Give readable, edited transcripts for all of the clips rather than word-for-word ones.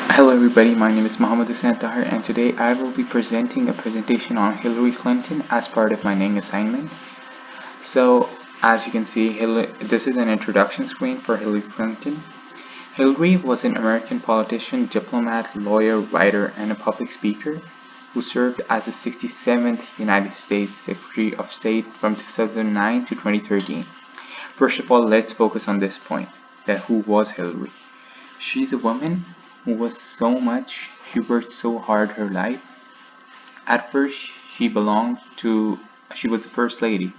Hello everybody, my name is Mohammed Hussain Tahir and today I will be presenting a presentation on Hillary Clinton as part of my Ning assignment. So as you can see, this is an introduction screen for Hillary Clinton. Hillary was an American politician, diplomat, lawyer, writer, and a public speaker who served as the 67th United States Secretary of State from 2009 to 2013. First of all, let's focus on this point, that who was Hillary? She's a woman who was so much, she worked so hard her life. At first, she was the first lady,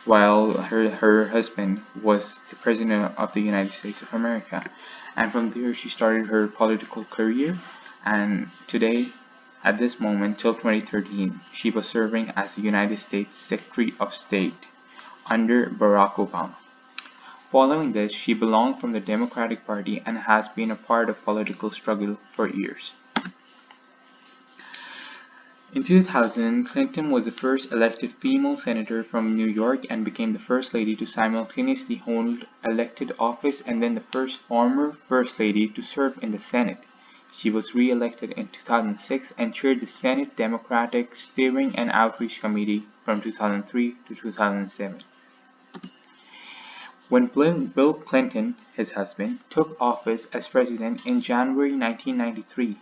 while her husband was the president of the United States of America. And from there, she started her political career. And today, at this moment, till 2013, she was serving as the United States Secretary of State under Barack Obama. Following this, she belonged from the Democratic Party and has been a part of political struggle for years. In 2000, Clinton was the first elected female senator from New York and became the first lady to simultaneously hold elected office and then the first former first lady to serve in the Senate. She was re-elected in 2006 and chaired the Senate Democratic Steering and Outreach Committee from 2003 to 2007. When Bill Clinton, his husband, took office as president in January 1993,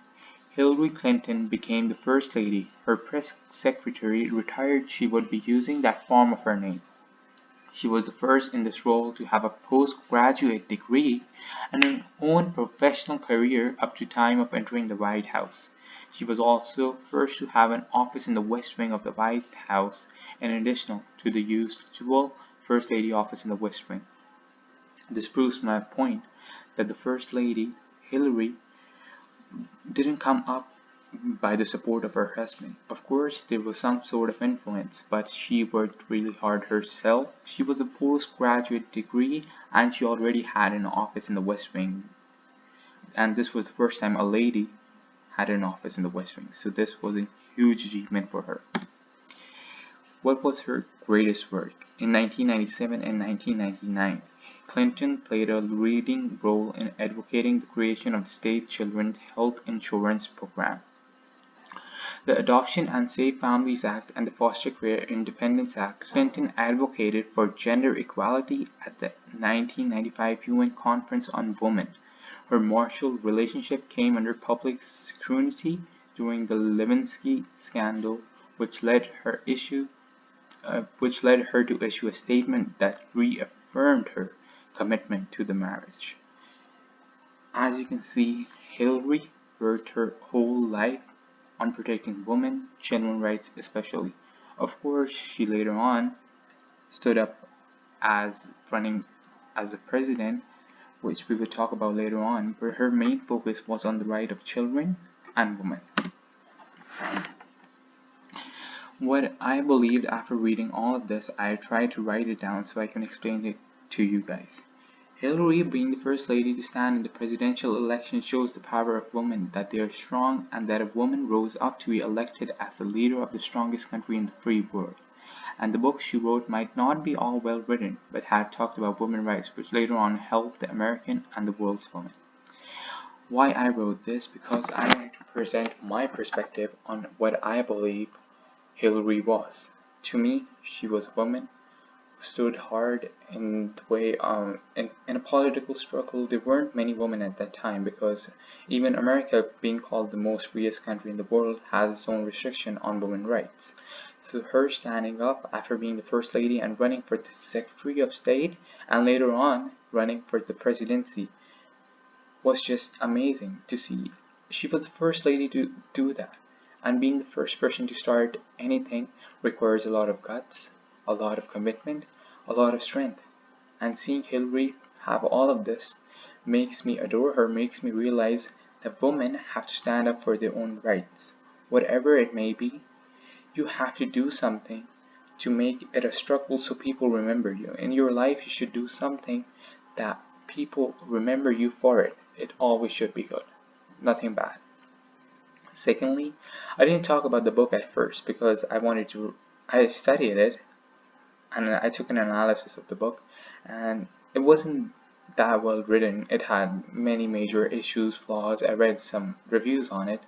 Hillary Clinton became the First Lady. Her press secretary retired. She would be using that form of her name. She was the first in this role to have a postgraduate degree and an own professional career up to time of entering the White House. She was also first to have an office in the West Wing of the White House in addition to the usual First Lady office in the West Wing. This proves my point that the First Lady, Hillary, didn't come up by the support of her husband. Of course, there was some sort of influence, but she worked really hard herself. She was a postgraduate degree and she already had an office in the West Wing. And this was the first time a lady had an office in the West Wing. So this was a huge achievement for her. What was her greatest work? In 1997 and 1999, Clinton played a leading role in advocating the creation of the state children's health insurance program, the Adoption and Safe Families Act, and the Foster Care Independence Act. Clinton advocated for gender equality at the 1995 UN Conference on Women. Her marital relationship came under public scrutiny during the Lewinsky scandal, which led her to issue a statement that reaffirmed her commitment to the marriage. As you can see, Hillary worked her whole life on protecting women, children's rights especially. Of course, she later on stood up as running as a president, which we will talk about later on, but her main focus was on the right of children and women. What I believed after reading all of this, I tried to write it down so I can explain it to you guys. Hillary being the first lady to stand in the presidential election shows the power of women, that they are strong and that a woman rose up to be elected as the leader of the strongest country in the free world. And the book she wrote might not be all well written, but had talked about women's rights, which later on helped the American and the world's women. Why I wrote this? Because I wanted to present my perspective on what I believe Hillary was. To me, she was a woman stood hard in the way in a political struggle. There weren't many women at that time because even America, being called the most freest country in the world, has its own restriction on women's rights. So her standing up after being the first lady and running for the Secretary of State and later on running for the presidency was just amazing to see. She was the first lady to do that, and being the first person to start anything requires a lot of guts, a lot of commitment, a lot of strength. And seeing Hillary have all of this makes me adore her, makes me realize that women have to stand up for their own rights. Whatever it may be, you have to do something to make it a struggle so people remember you. In your life, you should do something that people remember you for it. It always should be good, nothing bad. Secondly, I didn't talk about the book at first because I studied it and I took an analysis of the book, and it wasn't that well written. It had many major issues, flaws. I read some reviews on it,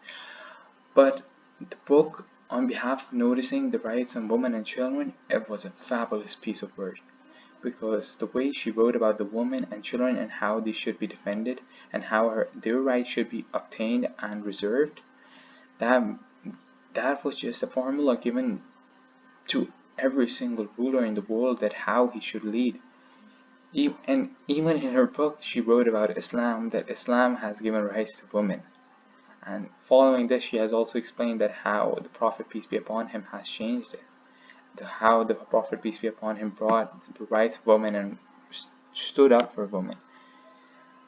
but the book, on behalf of noticing the rights of women and children, it was a fabulous piece of work because the way she wrote about the women and children and how they should be defended and how their rights should be obtained and reserved, that that was just a formula given to every single ruler in the world that how he should lead. And even in her book, she wrote about Islam, that Islam has given rights to women. And following this, she has also explained that how the Prophet, peace be upon him, has changed it. How the Prophet, peace be upon him, brought the rights of women and stood up for women.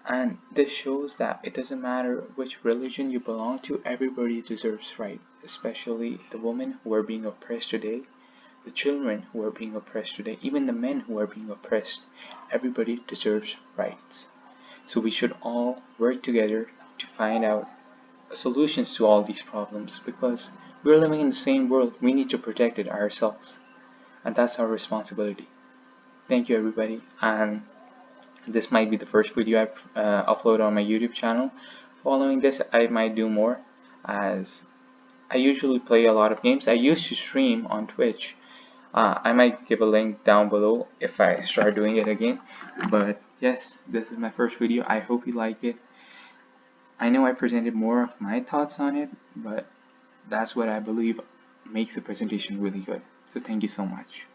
And this shows that it doesn't matter which religion you belong to, everybody deserves right, especially the women who are being oppressed today, the children who are being oppressed today, even the men who are being oppressed. Everybody deserves rights. So we should all work together to find out solutions to all these problems because we're living in the same world. We need to protect it ourselves, and that's our responsibility. Thank you, everybody. And this might be the first video I upload on my YouTube channel. Following this, I might do more, as I usually play a lot of games. I used to stream on Twitch. I might give a link down below if I start doing it again. But yes, this is my first video. I hope you like it. I know I presented more of my thoughts on it, but that's what I believe makes the presentation really good. So thank you so much.